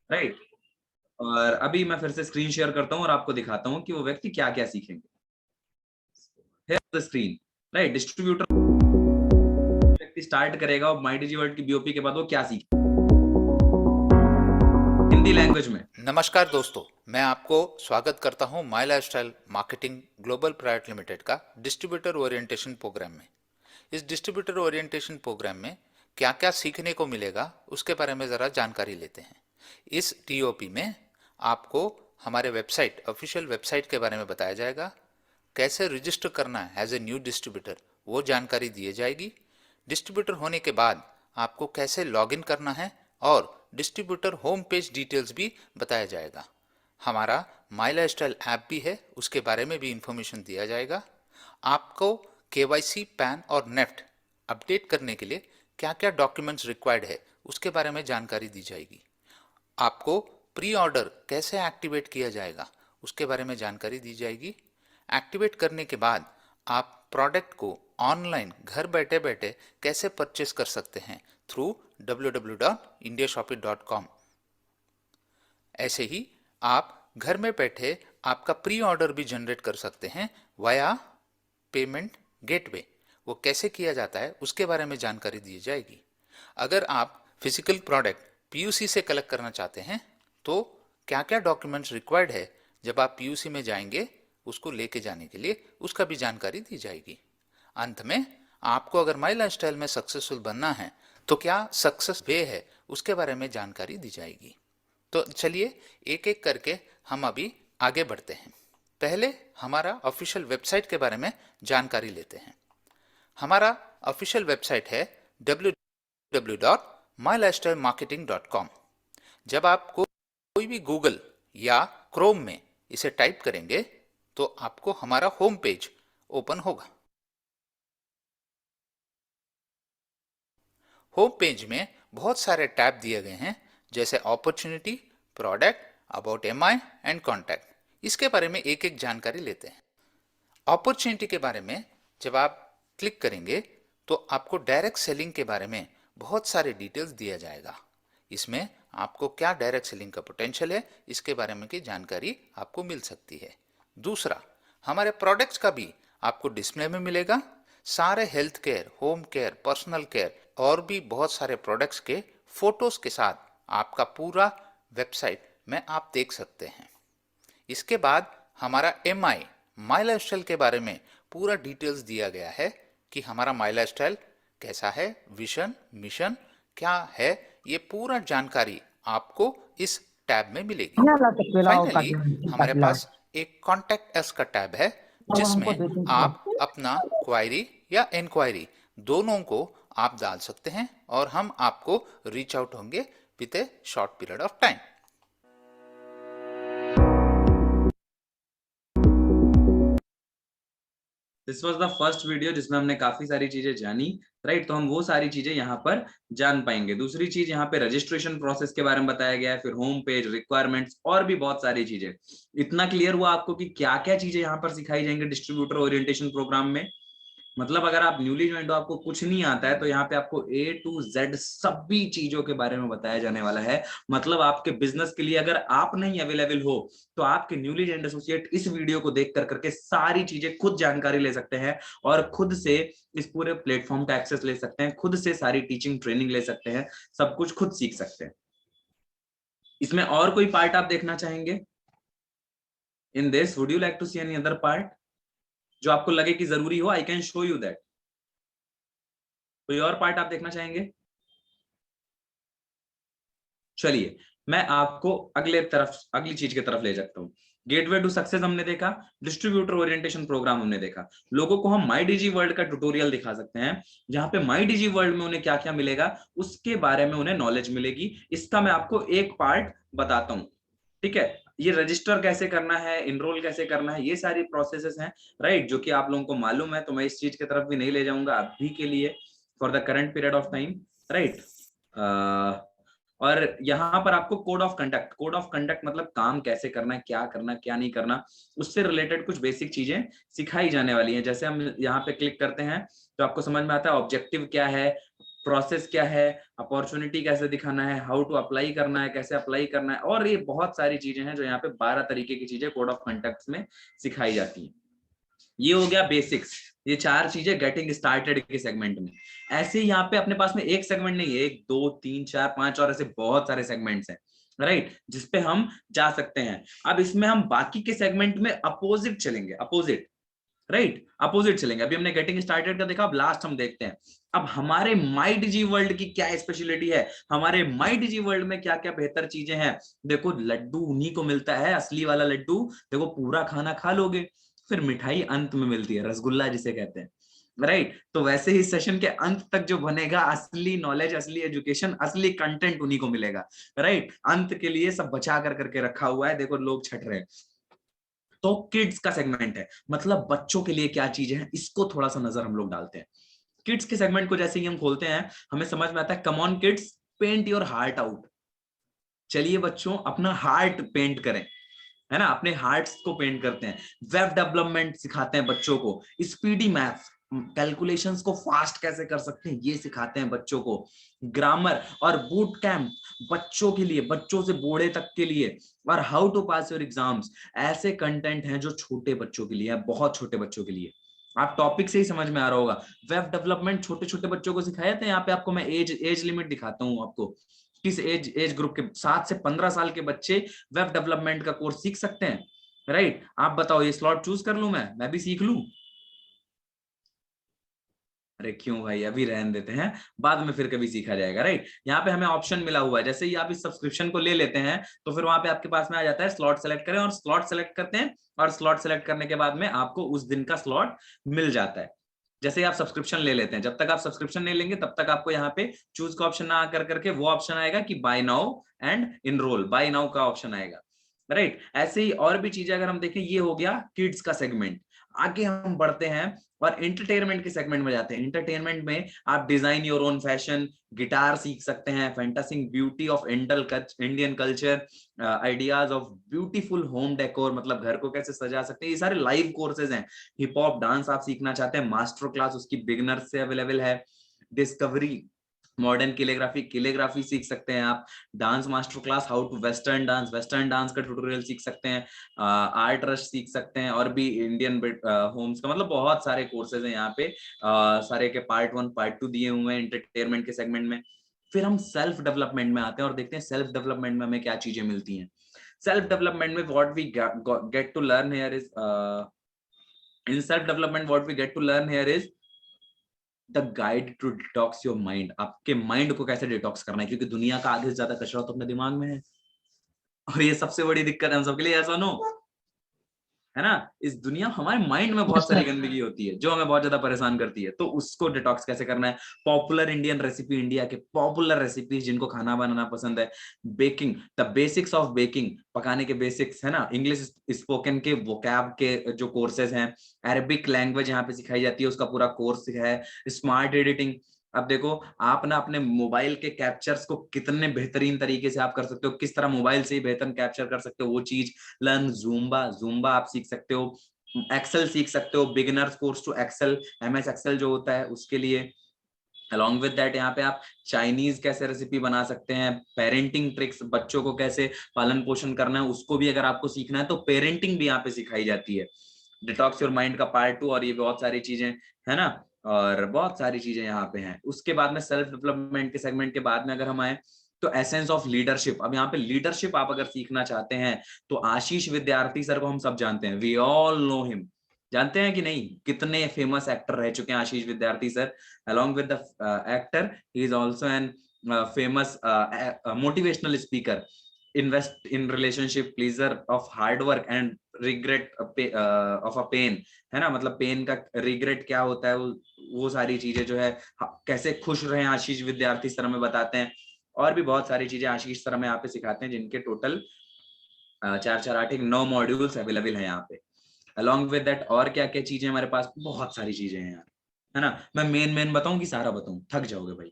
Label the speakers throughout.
Speaker 1: Right. और अभी मैं फिर से स्क्रीन शेयर करता हूँ और आपको दिखाता हूँ कि वो व्यक्ति क्या क्या सीखेंगे। Here's the screen, right. Distributor व्यक्ति स्टार्ट करेगा और माई डिजी वर्ल्ड की बीओपी के बाद वो क्या सीखे हिंदी लैंग्वेज में।
Speaker 2: नमस्कार दोस्तों, मैं आपको स्वागत करता हूं my lifestyle marketing global private limited का डिस्ट्रीब्यूटर ओरिएंटेशन प्रोग्राम में। इस डिस्ट्रीब्यूटर ओरिएंटेशन प्रोग्राम में क्या क्या सीखने को मिलेगा उसके बारे में ज़रा जानकारी लेते हैं। इस टीओपी में आपको हमारे वेबसाइट, ऑफिशियल वेबसाइट के बारे में बताया जाएगा। कैसे रजिस्टर करना है एज ए न्यू डिस्ट्रीब्यूटर वो जानकारी दी जाएगी। डिस्ट्रीब्यूटर होने के बाद आपको कैसे लॉगिन करना है और डिस्ट्रीब्यूटर होम पेज डिटेल्स भी बताया जाएगा। हमारा माई लाइफस्टाइल ऐप भी है, उसके बारे में भी इंफॉर्मेशन दिया जाएगा। आपको केवाईसी, पैन और नेफ्ट अपडेट करने के लिए क्या क्या डॉक्यूमेंट्स रिक्वायर्ड है उसके बारे में जानकारी दी जाएगी। आपको प्री ऑर्डर कैसे एक्टिवेट किया जाएगा उसके बारे में जानकारी दी जाएगी। एक्टिवेट करने के बाद आप प्रोडक्ट को ऑनलाइन घर बैठे बैठे कैसे परचेस कर सकते हैं थ्रू www.indiashopee.com। ऐसे ही आप घर में बैठे आपका प्री ऑर्डर भी जनरेट कर सकते हैं वाया पेमेंट गेटवे। वो कैसे किया जाता है उसके बारे में जानकारी दी जाएगी। अगर आप फिजिकल प्रोडक्ट पीयूसी से कलेक्ट करना चाहते हैं तो क्या क्या डॉक्यूमेंट्स रिक्वायर्ड है जब आप पीयूसी में जाएंगे उसको लेके जाने के लिए, उसका भी जानकारी दी जाएगी। अंत में आपको अगर माई लाइफस्टाइल में सक्सेसफुल बनना है तो क्या सक्सेस वे है उसके बारे में जानकारी दी जाएगी। तो चलिए एक एक करके हम अभी आगे बढ़ते हैं। पहले हमारा ऑफिशियल वेबसाइट के बारे में जानकारी लेते हैं। हमारा ऑफिशियल वेबसाइट है www.mylifestylemarketing.com। जब आप कोई भी गूगल या क्रोम में इसे टाइप करेंगे तो आपको हमारा होम पेज ओपन होगा। होम पेज में बहुत सारे टैब दिए गए हैं, जैसे opportunity, product, about MI and contact. इसके बारे में एक एक जानकारी लेते हैं। अपॉर्चुनिटी के बारे में जब आप क्लिक करेंगे तो आपको डायरेक्ट सेलिंग के बारे में बहुत सारे डिटेल्स दिया जाएगा। इसमें आपको क्या डायरेक्ट सेलिंग का पोटेंशियल है इसके बारे में की जानकारी आपको मिल सकती है। दूसरा, हमारे प्रोडक्ट्स का भी आपको डिस्प्ले में मिलेगा। सारे health care, home care, personal care और भी बहुत सारे प्रोडक्ट्स के फोटोज के साथ आपका पूरा वेबसाइट में आप देख सकते हैं। इसके बाद हमारा एमआई, माई लाइफस्टाइल के बारे में पूरा डिटेल्स दिया गया है कि हमारा माई लाइफस्टाइल कैसा है, विजन, मिशन क्या है, ये पूरा जानकारी आपको इस टैब में मिलेगी। फाइनली हमारे पास एक कॉन्टैक्ट अस का टैब है जिसमें आप अपना क्वायरी या इंक्वायरी दोनों को आप डाल सकते हैं और हम आपको रीच आउट होंगे with A short period of time.
Speaker 1: This was the first video जिसमें हमने काफी सारी चीजें जानी, राइट। तो हम वो सारी चीजें यहाँ पर जान पाएंगे। दूसरी चीज, यहाँ पे रजिस्ट्रेशन प्रोसेस के बारे में बताया गया है, फिर होम पेज, रिक्वायरमेंट्स और भी बहुत सारी चीजें। इतना क्लियर हुआ आपको कि क्या क्या चीजें यहाँ पर सिखाई जाएंगे डिस्ट्रीब्यूटर ओरिएंटेशन प्रोग्राम में। मतलब अगर आप न्यूली ज्वाइंट हो, आपको कुछ नहीं आता है, तो यहाँ पे आपको A to Z सभी चीजों के बारे में बताया जाने वाला है। मतलब आपके बिजनेस के लिए अगर आप नहीं अवेलेबल हो तो आपके न्यूली ज्वाइंट एसोसिएट इस वीडियो को देख कर करके सारी चीजें खुद जानकारी ले सकते हैं और खुद से इस पूरे प्लेटफॉर्म का एक्सेस ले सकते हैं, खुद से सारी टीचिंग ट्रेनिंग ले सकते हैं, सब कुछ खुद सीख सकते हैं। इसमें और कोई पार्ट आप देखना चाहेंगे? In this would you like to see any other part जो आपको लगे कि जरूरी हो? I can show you that. कोई और पार्ट आप देखना चाहेंगे? चलिए मैं आपको अगली चीज की तरफ ले जाता हूँ। गेटवे टू सक्सेस हमने देखा, डिस्ट्रीब्यूटर ओरिएंटेशन प्रोग्राम हमने देखा। लोगों को हम माई डिजी वर्ल्ड का ट्यूटोरियल दिखा सकते हैं जहां पे माई डिजी वर्ल्ड में उन्हें क्या क्या मिलेगा उसके बारे में उन्हें नॉलेज मिलेगी। इसका मैं आपको एक पार्ट बताता हूँ, ठीक है। ये रजिस्टर कैसे करना है, इनरोल कैसे करना है, ये सारी प्रोसेसेस हैं, राइट, जो कि आप लोगों को मालूम है। तो मैं इस चीज की तरफ भी नहीं ले जाऊंगा अभी के लिए, for the current period of time, right. और यहाँ पर आपको कोड ऑफ कंडक्ट मतलब काम कैसे करना है, क्या करना क्या नहीं करना, उससे रिलेटेड कुछ बेसिक चीजें सिखाई जाने वाली हैं। जैसे हम यहाँ पे क्लिक करते हैं तो आपको समझ में आता है ऑब्जेक्टिव क्या है, प्रोसेस क्या है, अपॉर्चुनिटी कैसे दिखाना है, हाउ टू अप्लाई करना है, कैसे अप्लाई करना है, और ये बहुत सारी चीजें हैं जो यहाँ पे 12 तरीके की चीजें कोड ऑफ कंडक्ट में सिखाई जाती हैं। ये हो गया बेसिक्स, ये 4 चीजें गेटिंग स्टार्टेड के सेगमेंट में। ऐसे ही यहाँ पे अपने पास में एक सेगमेंट नहीं है, 1 2 3 4 5 और ऐसे बहुत सारे सेगमेंट्स हैं, राइट, जिसपे हम जा सकते हैं। अब इसमें हम बाकी के सेगमेंट में अपोजिट चलेंगे, अपोजिट, राइट, अपोजिट चलेंगे। अभी हमने गेटिंग स्टार्टेड का देखा, अब लास्ट हम देखते हैं अब हमारे माइट जी वर्ल्ड की क्या स्पेशलिटी है, हमारे माइट जी वर्ल्ड में क्या क्या बेहतर चीजें हैं। देखो लड्डू उन्हीं को मिलता है, असली वाला लड्डू, देखो पूरा खाना खा लोगे, फिर मिठाई अंत में मिलती है, रसगुल्ला जिसे कहते हैं, राइट। तो वैसे ही सेशन के अंत तक जो बनेगा, असली नॉलेज, असली एजुकेशन, असली कंटेंट उन्हीं को मिलेगा, राइट। अंत के लिए सब बचा कर करके रखा हुआ है, देखो लोग छट रहे हैं। तो किड्स का सेगमेंट है, मतलब बच्चों के लिए क्या चीजें हैं, इसको थोड़ा सा नजर हम लोग डालते हैं। किड्स के सेगमेंट को जैसे ही हम खोलते हैं, हमें समझ में आता है, come on kids, paint your heart out. चलिए बच्चों अपना हार्ट पेंट करें, है ना, अपने हार्ट्स को पेंट करते हैं। वेब डेवलपमेंट सिखाते हैं बच्चों को, स्पीडी मैथ्स, कैलकुलेशंस को फास्ट कैसे कर सकते हैं ये सिखाते हैं बच्चों को। ग्रामर और बूट कैंप बच्चों के लिए, बच्चों से बूढ़े तक के लिए। और how to pass your exams, ऐसे कंटेंट हैं जो छोटे बच्चों के लिए है, बहुत छोटे बच्चों के लिए। आप टॉपिक से ही समझ में आ रहा होगा, वेब डेवलपमेंट छोटे छोटे बच्चों को सिखाया था। यहाँ पे आपको मैं एज लिमिट दिखाता हूँ, आपको किस एज ग्रुप के, 7 से 15 साल के बच्चे वेब डेवलपमेंट का कोर्स सीख सकते हैं, राइट। आप बताओ ये स्लॉट चूज कर लूं, मैं भी सीख लूं? अरे क्यों भाई, अभी रहने देते हैं, बाद में फिर कभी सीखा जाएगा, राइट। यहाँ पे हमें ऑप्शन मिला हुआ है, जैसे ही आप इस सब्सक्रिप्शन को ले लेते हैं तो फिर वहां पे आपके पास में आ जाता है स्लॉट सेलेक्ट करें, और स्लॉट सेलेक्ट करते हैं, और स्लॉट सेलेक्ट करने के बाद में आपको उस दिन का स्लॉट मिल जाता है। जैसे ही आप सब्सक्रिप्शन ले लेते हैं, जब तक आप सब्सक्रिप्शन नहीं लेंगे तब तक आपको यहाँ पे चूज का ऑप्शन ना आकर करके वो ऑप्शन आएगा कि buy now and enroll, buy now का ऑप्शन आएगा, राइट। ऐसे ही और भी चीजें अगर हम देखें, ये हो गया किड्स का सेगमेंट। आगे हम बढ़ते हैं और एंटरटेनमेंट के सेगमेंट में जाते हैं। एंटरटेनमेंट में आप design your own fashion, guitar सीख सकते हैं, fantasising beauty of Indian culture, ideas of beautiful home decor, मतलब घर को कैसे सजा सकते हैं, ये सारे लाइव कोर्सेज हैं। हिप हॉप डांस आप सीखना चाहते हैं, मास्टर क्लास उसकी बिगिनर्स से अवेलेबल है। डिस्कवरी मॉडर्न कैलीग्राफी सीख सकते हैं आप। Dance master class, how to western dance का ट्यूटोरियल सीख सकते हैं। आर्ट रश सीख सकते हैं, और भी इंडियन होम्स का, मतलब बहुत सारे कोर्सेज हैं यहाँ पे। सारे के पार्ट 1 पार्ट 2 दिए हुए हैं एंटरटेनमेंट के सेगमेंट में। फिर हम सेल्फ डेवलपमेंट में आते हैं और देखते हैं सेल्फ डेवलपमेंट में हमें क्या चीजें मिलती हैं। सेल्फ डेवलपमेंट में what we get to learn here is, in self development what we get to learn here is the guide to detox your mind. आपके माइंड को कैसे डिटॉक्स करना है, क्योंकि दुनिया का आधे से ज्यादा कचरा तो अपने दिमाग में है, और ये सबसे बड़ी दिक्कत है हम सबके लिए, ऐसा नो, है ना। इस दुनिया, हमारे माइंड में बहुत सारी गंदगी होती है जो हमें बहुत ज्यादा परेशान करती है, तो उसको डिटॉक्स कैसे करना है। पॉपुलर इंडियन रेसिपी, इंडिया के पॉपुलर रेसिपीज जिनको खाना बनाना पसंद है। Baking, the basics of baking, पकाने के बेसिक्स, है ना। इंग्लिश स्पोकन के वोकैब के जो कोर्सेज हैं। अरबिक लैंग्वेज यहाँ पे सिखाई जाती है, उसका पूरा कोर्स है। स्मार्ट एडिटिंग, अब देखो आप ना अपने मोबाइल के कैप्चर्स को कितने बेहतरीन तरीके से आप कर सकते हो, किस तरह मोबाइल से ही बेहतर कैप्चर कर सकते हो वो चीज। लर्न जूम्बा आप सीख सकते हो। एक्सेल सीख सकते हो, beginners course to Excel, MS Excel जो होता है उसके लिए। अलॉन्ग विद दैट यहाँ पे आप चाइनीज कैसे रेसिपी बना सकते हैं, पेरेंटिंग ट्रिक्स, बच्चों को कैसे पालन पोषण करना है उसको भी अगर आपको सीखना है तो पेरेंटिंग भी यहाँ पे सिखाई जाती है। डिटॉक्स योर माइंड का पार्ट 2, और ये बहुत सारी चीजें, है ना, और बहुत सारी चीजें यहाँ पे हैं। उसके बाद में सेल्फ डेवलपमेंट के सेगमेंट के बाद में अगर हम आए तो एसेंस ऑफ लीडरशिप। अब यहाँ पे लीडरशिप आप अगर सीखना चाहते हैं तो आशीष विद्यार्थी सर को हम सब जानते हैं, वी ऑल नो हिम, जानते हैं कि नहीं, कितने फेमस एक्टर रह चुके हैं आशीष विद्यार्थी sir. along with the actor, he is also an famous motivational speaker। invest in relationship, pleasure of hard work and regret of a pain, है ना, मतलब पेन का रिग्रेट क्या होता है, वो सारी चीजें जो है, कैसे खुश रहे आशीष विद्यार्थी सर में बताते हैं। और भी बहुत सारी चीजें आशीष सर में यहाँ पे सिखाते हैं, जिनके टोटल 4 4 8 9 मॉड्यूल्स अवेलेबल है यहाँ पे। अलॉन्ग विद दैट और क्या क्या चीजें हमारे पास, बहुत सारी चीजें हैं यार, है ना। मैं मेन बताऊं कि सारा बताऊं, थक जाओगे भाई,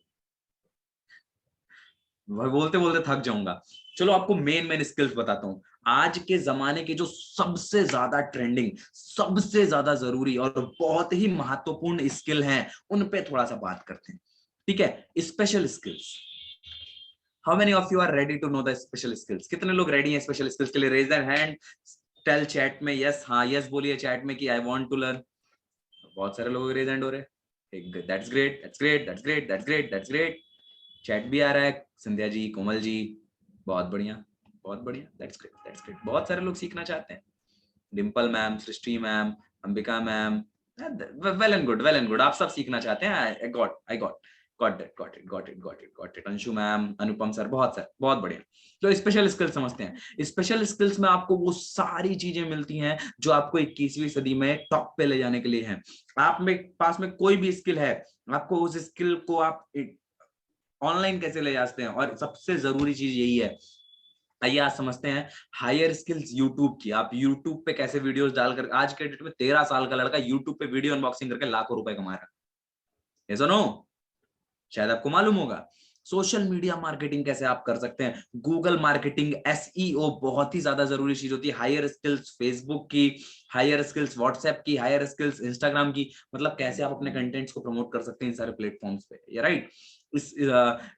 Speaker 1: बोलते बोलते थक जाऊंगा। चलो आपको मेन स्किल्स बताता हूँ। आज के जमाने के जो सबसे ज्यादा ट्रेंडिंग, सबसे ज्यादा जरूरी और बहुत ही महत्वपूर्ण स्किल हैं, उन पे थोड़ा सा बात करते हैं। ठीक है, special skills, how many of you are ready to know the special skills? कितने लोग रेडी हैं स्पेशल स्किल्स के लिए? Raise their hand, tell chat में यस, हाँ यस बोलिए चैट में कि आई वांट टू लर्न। बहुत सारे लोग रेज हैंड हो रहे हैं, that's great, that's great, that's great, that's great, that's great. Chat भी आ रहा है, संध्या जी, कोमल जी, बहुत बढ़िया, बहुत बढ़िया, दैट्स ग्रेट, दैट्स ग्रेट। बहुत सारे लोग सीखना चाहते हैं, Dimple ma'am, Srishti ma'am, Ambika ma'am, well and good, well and good, आप सब सीखना चाहते हैं। I got it. Anshu ma'am, Anupam sir, बहुत बढ़िया। तो स्पेशल स्किल समझते हैं। स्पेशल स्किल्स में आपको वो सारी चीजें मिलती हैं जो आपको 21वीं सदी में टॉप पे ले जाने के लिए हैं। आप में पास में कोई भी स्किल है, आपको उस स्किल को आप ऑनलाइन कैसे ले जाते हैं, और सबसे जरूरी चीज यही है। आइए आज समझते हैं हायर स्किल्स यूट्यूब की। आप यूट्यूब पे कैसे वीडियोस डालकर, आज के डेट में 13 साल का लड़का यूट्यूब पे वीडियो अनबॉक्सिंग करके लाखों रुपए कमा रहा है। ये सुनो, शायद आपको मालूम होगा। सोशल मीडिया मार्केटिंग कैसे आप कर सकते हैं, गूगल मार्केटिंग, एसईओ बहुत ही ज्यादा जरूरी चीज होती है। हायर स्किल्स फेसबुक की, हायर स्किल्स व्हाट्सएप की, हायर स्किल्स इंस्टाग्राम की, मतलब कैसे आप अपने कंटेंट्स को प्रमोट कर सकते हैं इन सारे प्लेटफॉर्म्स पे, ये right.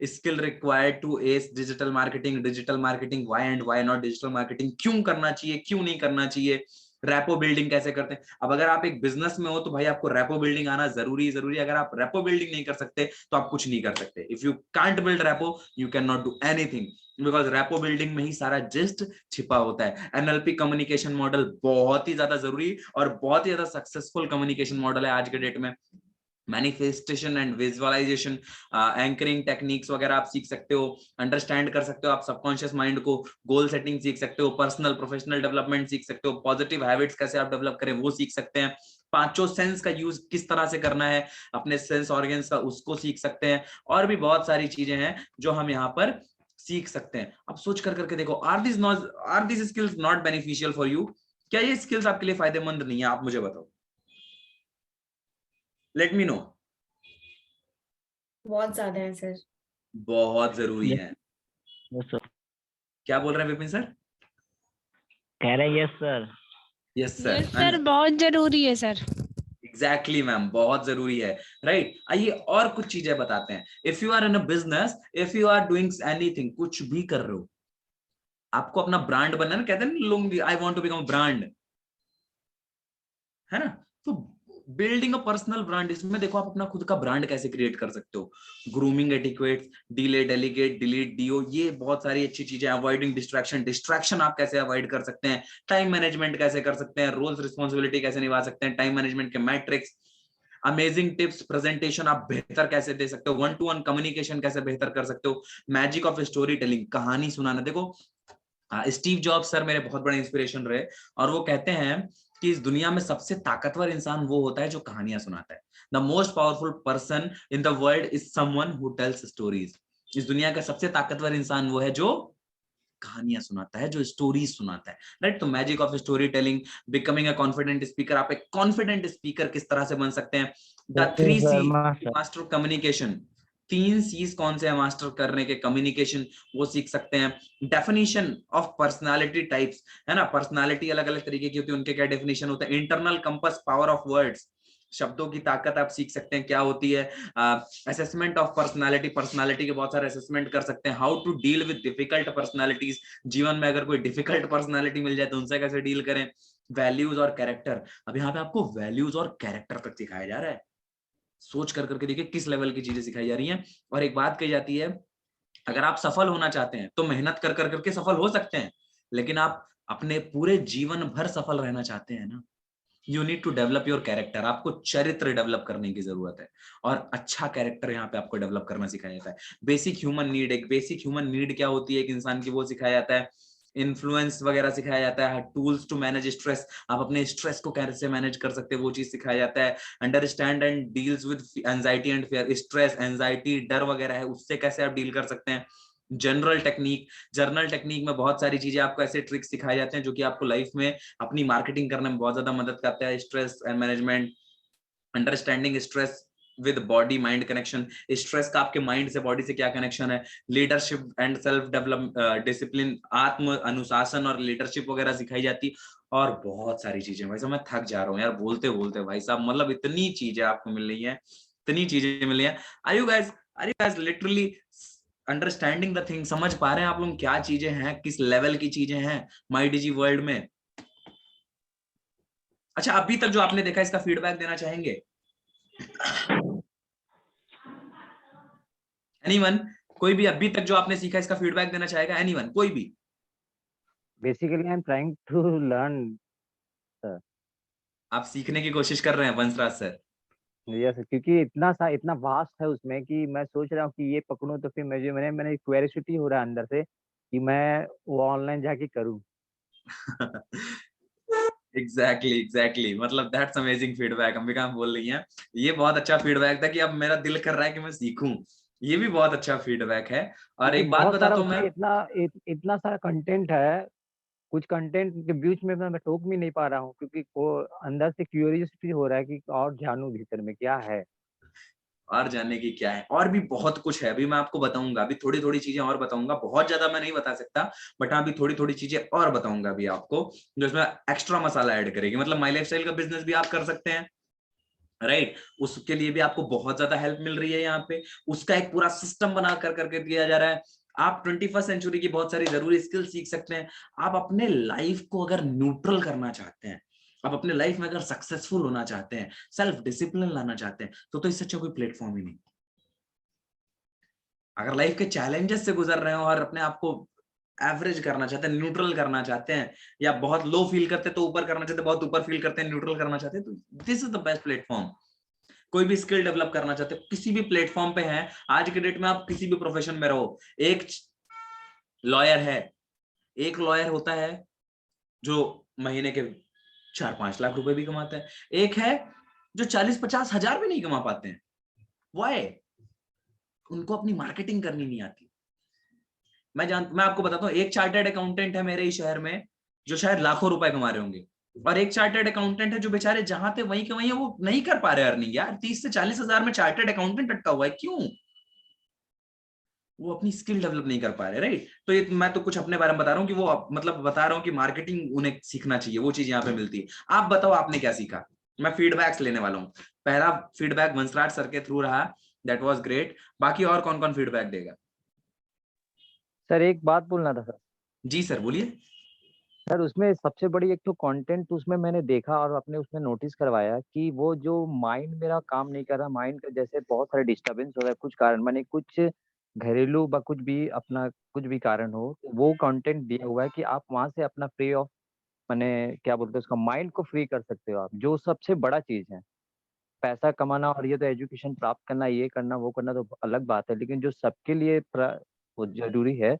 Speaker 1: Skill required to as digital marketing, why and why not digital marketing, क्यों करना चाहिए, क्यों नहीं करना चाहिए, रैपो बिल्डिंग कैसे करते हैं। अब अगर आप एक बिजनेस में हो तो भाई आपको रैपो बिल्डिंग आना जरूरी जरूरी। अगर आप रैपो बिल्डिंग नहीं कर सकते तो आप कुछ नहीं कर सकते। If you can't build rapport you can not do anything, because rapport building में ही सारा जिस्ट छिपा होता है। एनएलपी कम्युनिकेशन मॉडल बहुत ही ज्यादा जरूरी और बहुत ही ज्यादा सक्सेसफुल कम्युनिकेशन मॉडल है आज के डेट में। Manifestation and visualisation, anchoring techniques वगैरह आप सीख सकते हो, अंडरस्टैंड कर सकते हो आप सबकॉन्शियस माइंड को, गोल सेटिंग सीख सकते हो, पर्सनल प्रोफेशनल डेवलपमेंट सीख सकते हो, पॉजिटिव हैबिट्स कैसे आप डेवलप करें वो सीख सकते हैं, पांचों सेंस का यूज किस तरह से करना है अपने सेंस ऑर्गन्स का, उसको सीख सकते हैं। और भी बहुत सारी चीजें हैं जो हम यहाँ पर सीख सकते हैं। अब सोच कर करके देखो, are this skills not beneficial for you? क्या ये स्किल्स आपके लिए फायदेमंद नहीं है? आप मुझे बताओ, लेट मी नो।
Speaker 3: बहुत ज्यादा है सर।
Speaker 1: बहुत जरूरी है।
Speaker 4: Yes sir.
Speaker 1: क्या बोल रहे हैं विपिन सर?
Speaker 4: कह रहे हैं yes sir.
Speaker 1: Yes sir,
Speaker 5: yes sir, बहुत जरूरी है सर।
Speaker 1: एग्जैक्टली मैम, बहुत जरूरी है, राइट। आइए और कुछ चीजें बताते हैं। If you are in a business, if you are doing anything, कुछ भी कर रहे हो, आपको अपना ब्रांड बनना है ना, कहते हैं ना लोग, I want to become a brand, है ना। तो बिल्डिंग अ पर्सनल ब्रांड, इसमें देखो आप अपना खुद का ब्रांड कैसे क्रिएट कर सकते हो। Grooming etiquettes, delay, delegate, delete, do, ये बहुत सारी अच्छी चीजें। अवॉइडिंग डिस्ट्रैक्शन आप कैसे अवॉइड कर सकते हैं, टाइम मैनेजमेंट कैसे कर सकते हैं, रोल्स रिस्पॉन्सिबिलिटी कैसे निभा सकते हैं, टाइम मैनेजमेंट के मैट्रिक्स, अमेजिंग टिप्स, प्रेजेंटेशन आप बेहतर कैसे दे सकते हो, वन टू वन कम्युनिकेशन कैसे बेहतर कर सकते हो, मैजिक ऑफ स्टोरी टेलिंग, कहानी सुनाना। देखो स्टीव जॉब्स सर मेरे बहुत बड़े इंस्पिरेशन रहे, और वो कहते हैं कि इस दुनिया में सबसे ताकतवर इंसान वो होता है जो कहानियां सुनाता है। The most powerful person in the world is someone who tells stories. इस दुनिया का सबसे ताकतवर इंसान वो है जो कहानियां सुनाता है, जो स्टोरीज सुनाता है, राइट। तो magic of story telling, becoming a confident speaker, आप एक कॉन्फिडेंट स्पीकर किस तरह से बन सकते हैं। The 3C master communication, 3 C's कौन से है मास्टर करने के, कम्युनिकेशन, वो सीख सकते हैं। डेफिनेशन ऑफ पर्सनालिटी टाइप्स, है ना, पर्सनालिटी अलग अलग तरीके की होती है, उनके क्या डेफिनेशन होता है। Internal compass, power of words, शब्दों की ताकत आप सीख सकते हैं क्या होती है। असेसमेंट ऑफ पर्सनालिटी, पर्सनालिटी के बहुत सारे असेसमेंट कर सकते हैं। How to deal with difficult personalities, जीवन में अगर कोई डिफिकल्ट पर्सनालिटी मिल जाए तो उनसे कैसे डील करें। वैल्यूज और कैरेक्टर, अब यहाँ पे आपको वैल्यूज और कैरेक्टर तक सिखाया जा रहा है। सोच कर करके देखिए किस लेवल की चीजें सिखाई जा रही हैं। और एक बात कही जाती है, अगर आप सफल होना चाहते हैं तो मेहनत कर कर करके सफल हो सकते हैं, लेकिन आप अपने पूरे जीवन भर सफल रहना चाहते हैं ना, you need to develop your character. आपको चरित्र डेवलप करने की जरूरत है, और अच्छा कैरेक्टर यहाँ पे आपको डेवलप करना सिखाया जाता है। बेसिक ह्यूमन नीड, एक बेसिक ह्यूमन नीड क्या होती है एक इंसान की, वो सिखाया जाता है। इन्फ्लुएंस वगैरह सिखाया जाता है। टूल्स टू मैनेज स्ट्रेस, आप अपने स्ट्रेस को कैसे मैनेज कर सकते हैं वो चीज सिखाया जाता है। Understand and deals with anxiety and fear, stress, anxiety, डर वगैरह है, उससे कैसे आप डील कर सकते हैं। जर्नल टेक्निक में बहुत सारी चीजें आपको ऐसे ट्रिक्स सिखाए जाते हैं जो कि आपको लाइफ में अपनी मार्केटिंग करने में बहुत ज्यादा मदद करता है। Stress and management, understanding stress with body mind connection, stress का आपके माइंड से बॉडी से क्या कनेक्शन है। Leadership and self develop discipline, आत्म अनुशासन और लीडरशिप वगैरह सिखाई जाती। और बहुत सारी चीजें, भाई साहब मैं थक जा रहा हूँ यार बोलते बोलते, भाई साहब मतलब इतनी चीजें आपको मिल रही है, इतनी चीजें मिल रही है। आर यू गाइस अरे guys literally understanding the thing, समझ पा रहे हैं आप लोग क्या चीजें हैं, किस लेवल की चीजें हैं माई डिजी वर्ल्ड में। अच्छा, अभी तक जो आपने देखा इसका फीडबैक देना चाहेंगे एनीवन? कोई भी अभी तक जो आपने सीखा इसका फीडबैक देना चाहेगा? एनीवन, कोई भी?
Speaker 4: Basically, I'm trying to learn, sir.
Speaker 1: आप सीखने की कोशिश कर रहे हैं वंशराज सर?
Speaker 4: यस, क्योंकि इतना वास्ट है उसमें कि मैं सोच रहा हूँ कि ये पकड़ूं तो फिर मैंने क्यूरियोसिटी हो रहा है अंदर से कि मैं वो ऑनलाइन जाके करूँ।
Speaker 1: एग्जैक्टली मतलब दैट्स अमेजिंग फीडबैक। अंबिका हम बोल रही हैं ये बहुत अच्छा फीडबैक था कि अब मेरा दिल कर रहा है कि मैं सीखूं। ये भी बहुत अच्छा फीडबैक है। और
Speaker 4: क्योंकि
Speaker 1: एक बात
Speaker 4: बहुत सारा
Speaker 1: बताता हूँ मैं,
Speaker 4: उसमें इतना सारा कंटेंट है, कुछ कंटेंट के बीच में मैं टोक भी नहीं पा रहा हूँ क्योंकि वो अंदर से क्यूरियोसिटी हो रहा है कि और जानूं भीतर में क्या है।
Speaker 1: और जानने की क्या है, और भी बहुत कुछ है। अभी मैं आपको बताऊंगा, अभी थोड़ी थोड़ी चीजें और बताऊंगा, बहुत ज्यादा मैं नहीं बता सकता, बट हाँ अभी थोड़ी थोड़ी चीजें और बताऊंगा अभी आपको, जो इसमें एक्स्ट्रा मसाला ऐड करेगी। मतलब माई लाइफस्टाइल का बिजनेस भी आप कर सकते हैं, राइट? उसके लिए भी आपको बहुत ज्यादा हेल्प मिल रही है यहाँ पे। उसका एक पूरा सिस्टम बना कर करके दिया जा रहा है। आप 21st सेंचुरी की बहुत सारी जरूरी स्किल सीख सकते हैं। आप अपने लाइफ को अगर न्यूट्रल करना चाहते हैं, आप अपने लाइफ में अगर सक्सेसफुल होना चाहते हैं, सेल्फ डिसिप्लिन लाना चाहते हैं, तो इससे अच्छा कोई प्लेटफॉर्म ही नहीं। अगर लाइफ के चैलेंजेस से गुजर रहे हो और अपने आप को एवरेज करना चाहते हैं, न्यूट्रल करना चाहते हैं, या बहुत लो फील करते हैं तो ऊपर करना चाहते हैं, बहुत ऊपर फील करते हैं न्यूट्रल करना चाहते हैं, तो this is the best platform. कोई भी स्किल डेवलप करना चाहते हो, किसी भी प्लेटफॉर्म पे है। आज के डेट में आप किसी भी प्रोफेशन में रहो, एक लॉयर है, एक लॉयर होता है जो महीने के 4-5 लाख रुपए भी कमाता है, एक है जो 40-50 हजार भी नहीं कमा पाते हैं। वाई? उनको अपनी मार्केटिंग करनी नहीं आती। मैं आपको बताता हूँ, एक चार्टर्ड अकाउंटेंट है मेरे ही शहर में जो शायद लाखों रुपए कमा रहे होंगे, और एक चार्टर्ड अकाउंटेंट है जो बेचारे जहां थे वहीं के वहीं है, वो नहीं कर पा रहे अर्निंग। यार 30 से 40 हजार में चार्टर्ड अकाउंटेंट अटका हुआ है, क्यों? वो अपनी स्किल डेवलप नहीं कर पा रहे, राइट? तो ये मैं तो कुछ अपने बारे में बता रहा हूँ कि वो मतलब बता रहा हूँ कि मार्केटिंग उन्हें सीखना चाहिए, वो चीज यहाँ पे मिलती है। आप बताओ आपने क्या सीखा? मैं फीडबैक्स लेने वाला हूँ। पहला फीडबैक वंशराज सर के थ्रू रहा, दैट वाज ग्रेट। बाकी और कौन कौन फीडबैक देगा?
Speaker 4: सर एक बात बोलना था सर।
Speaker 1: जी सर बोलिए।
Speaker 4: सर उसमें सबसे बड़ी एक तो कंटेंट उसमें मैंने देखा और अपने उसमें नोटिस करवाया कि वो जो माइंड मेरा काम नहीं कर रहा, माइंड का जैसे बहुत सारे डिस्टरबेंस हो रहा है, कुछ कारण माने कुछ घरेलू व कुछ भी अपना कुछ भी कारण हो, तो वो कंटेंट दिया हुआ है कि आप वहां से अपना फ्री ऑफ माने क्या बोलते हैं उसका माइंड को फ्री कर सकते हो आप, जो सबसे बड़ा चीज है। पैसा कमाना और ये तो एजुकेशन प्राप्त करना, ये करना वो करना तो अलग बात है, लेकिन जो सबके लिए वो जरूरी है,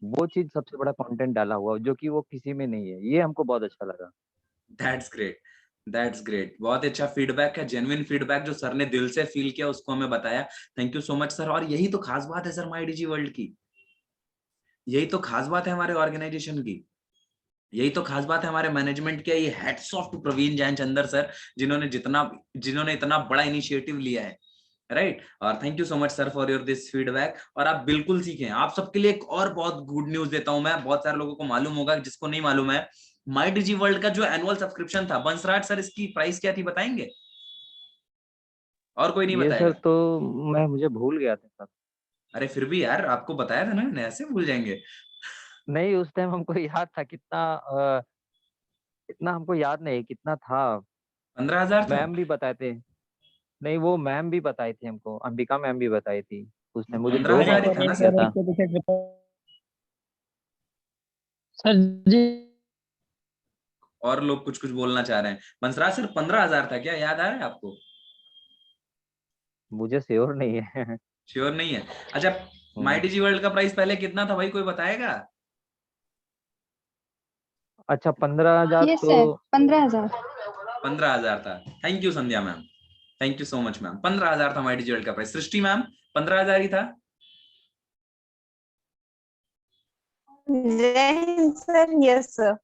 Speaker 4: वो चीज सबसे बड़ा कंटेंट डाला हुआ है, जो कि वो किसी में नहीं है। ये हमको बहुत अच्छा लगा।
Speaker 1: That's great, that's great. बहुत अच्छा फीडबैक है, जेन्युइन फीडबैक जो सर ने दिल से फील किया उसको हमें बताया। Thank you so much sir. और यही तो खास बात है सर माई डिजी वर्ल्ड की, यही तो खास बात है हमारे ऑर्गेनाइजेशन की, यही तो खास बात है हमारे मैनेजमेंट की। ये hats off to Praveen Jain Chander sir, जिन्होंने इतना बड़ा इनिशिएटिव लिया है, राइट? और thank you so much sir for your this feedback. और आप बिल्कुल सीखें। आप सबके लिए एक और बहुत गुड न्यूज देता हूं मैं, बहुत सारे लोगों को मालूम होगा, जिसको नहीं मालूम है, माई डिजी वर्ल्ड का जो एनुअल सब्सक्रिप्शन था, बंसराट सर इसकी प्राइस क्या थी बताएंगे? और कोई नहीं
Speaker 4: ये सर
Speaker 1: बताएगा?
Speaker 4: तो मुझे भूल गया था सर।
Speaker 1: अरे फिर भी यार आपको बताया था ना मैंने, ऐसे भूल जाएंगे?
Speaker 4: नहीं, उस टाइम हमको याद था कितना, इतना हमको याद नहीं कितना था।
Speaker 1: 15,000 था।
Speaker 4: मैम भी बताए थे। नहीं, वो मैम भी बताई थी हमको, अंबिका मैम भी बताई थी। उस टाइम मुझे
Speaker 1: पंद्रह
Speaker 4: 2
Speaker 1: हजार ही था ना
Speaker 4: महीने
Speaker 1: सर?
Speaker 4: किया था।
Speaker 5: सर जी।
Speaker 1: और लोग कुछ कुछ बोलना चाह रहे हैं। बंसराज सर 15,000 था क्या, याद आ रहा है आपको?
Speaker 4: मुझे श्योर नहीं है।
Speaker 1: श्योर नहीं है? अच्छा, माई
Speaker 4: हम्म,
Speaker 1: डिजी वर्ल्ड का प्राइस पहले कितना था भाई, कोई बताएगा?
Speaker 4: अच्छा 15,000
Speaker 5: यस
Speaker 4: तो।
Speaker 5: सर, 15,000।
Speaker 1: 15,000 था। Thank you Sandhya ma'am, thank you so much ma'am. 15,000 था माई डिजी वर्ल्ड का प्राइस। सृष्टि मैम 15,000 ही था?
Speaker 3: जय हिंद सर। Yes sir.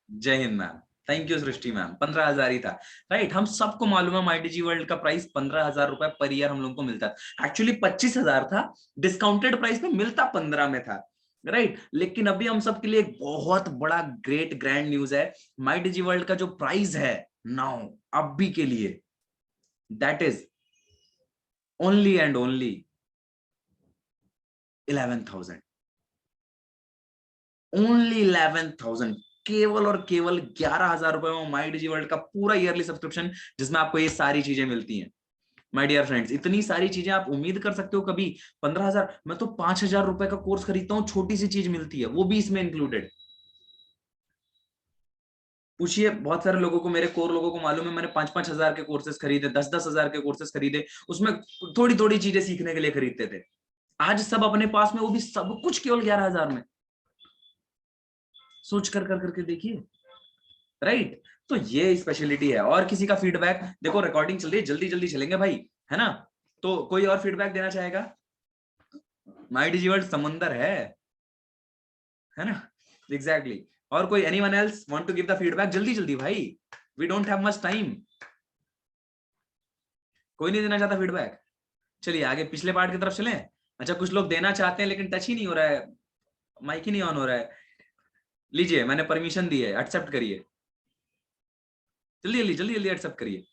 Speaker 1: जय हिंद ma'am. Thank you Srishti ma'am, 15,000 ही था, राइट? हम सबको मालूम है माई डिजी वर्ल्ड का प्राइस 15,000 रुपए पर ईयर हम लोग को मिलता है। एक्चुअली 25,000 था, डिस्काउंटेड प्राइस में मिलता 15 में था, राइट? लेकिन अभी हम सबके लिए एक बहुत बड़ा ग्रेट ग्रैंड न्यूज है। माई डिजी वर्ल्ड का जो प्राइस है नाउ अभी के लिए, that is only and only 11,000, only 11,000, केवल और केवल 11,000 रुपए में माई डिजी वर्ल्ड का पूरा ईयरली सब्सक्रिप्शन, जिसमें आपको ये सारी चीजें मिलती हैं। माय डियर फ्रेंड्स, इतनी सारी चीजें आप उम्मीद कर सकते हो कभी? 15,000, मैं तो 5,000 रुपए का कोर्स खरीदता हूँ, छोटी सी चीज मिलती है, वो भी इसमें इंक्लूडेड। पूछिए बहुत सारे लोगों को, मेरे कोर लोगों को मालूम है, मैंने 5-5 हजार के कोर्सेस खरीदे, 10-10 हजार के कोर्सेस खरीदे, उसमें थोड़ी थोड़ी चीजें सीखने के लिए खरीदते थे। आज सब अपने पास में, वो भी सब कुछ केवल 11,000 में। सोच कर करके देखिए, राइट? तो ये स्पेशलिटी है। और किसी का फीडबैक? देखो रिकॉर्डिंग चल रही है, जल्दी जल्दी चलेंगे भाई, है ना? तो कोई और फीडबैक देना चाहेगा? माय डिजी वर्ल्ड समुंदर है ना? एग्जैक्टली। और कोई anyone else want to give the feedback? जल्दी जल्दी भाई, we don't have much time. कोई नहीं देना चाहता फीडबैक? चलिए आगे पिछले पार्ट की तरफ चलें। अच्छा, कुछ लोग देना चाहते हैं लेकिन टच ही नहीं हो रहा है, माइक ही नहीं ऑन हो रहा है। लीजिए, मैंने परमिशन दी है, एक्सेप्ट करिए, जल्दी जल्दी जल्दी जल्दी एक्सेप्ट करिए।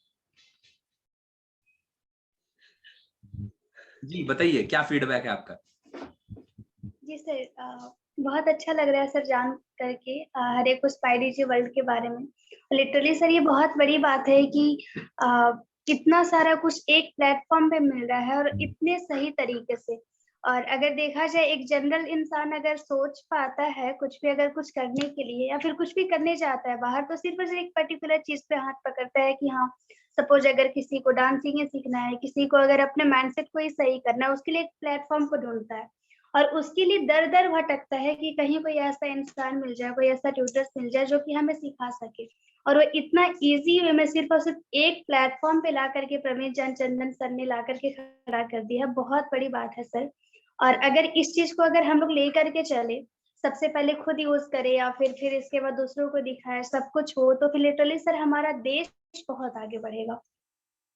Speaker 1: जी बताइए, क्या फीडबैक है आपका?
Speaker 6: जी सर, बहुत अच्छा लग रहा है सर जान करके हर एक उस माय डिजी वर्ल्ड के बारे में। लिटरली सर ये बहुत बड़ी बात है कि कितना सारा कुछ एक प्लेटफॉर्म पे मिल रहा है और इतने सही तरीके से। और अगर देखा जाए, एक जनरल इंसान अगर सोच पाता है कुछ भी, अगर कुछ करने के लिए या फिर कुछ भी करने जाता है बाहर, तो सिर्फ एक पर्टिकुलर चीज पे हाथ पकड़ता है कि हाँ, सपोज अगर किसी को डांसिंग ही सीखना है, किसी को अगर अपने माइंडसेट को ही सही करना है, उसके लिए एक प्लेटफॉर्म को ढूंढता है और उसके लिए दर दर भटकता है कि कहीं कोई ऐसा इंसान मिल जाए, कोई ऐसा ट्यूटर्स मिल जाए जो कि हमें सिखा सके। और वो इतना इजी वे में सिर्फ और सिर्फ एक प्लेटफॉर्म पे ला करके प्रवीण चंदन सर ने ला करके खड़ा कर दिया, बहुत बड़ी बात है सर। और अगर इस चीज को अगर हम लोग ले करके चले, सबसे पहले खुद यूज करे या फिर इसके बाद दूसरों को दिखाए, सब कुछ हो, तो फिर लिटरली सर हमारा देश बहुत आगे बढ़ेगा।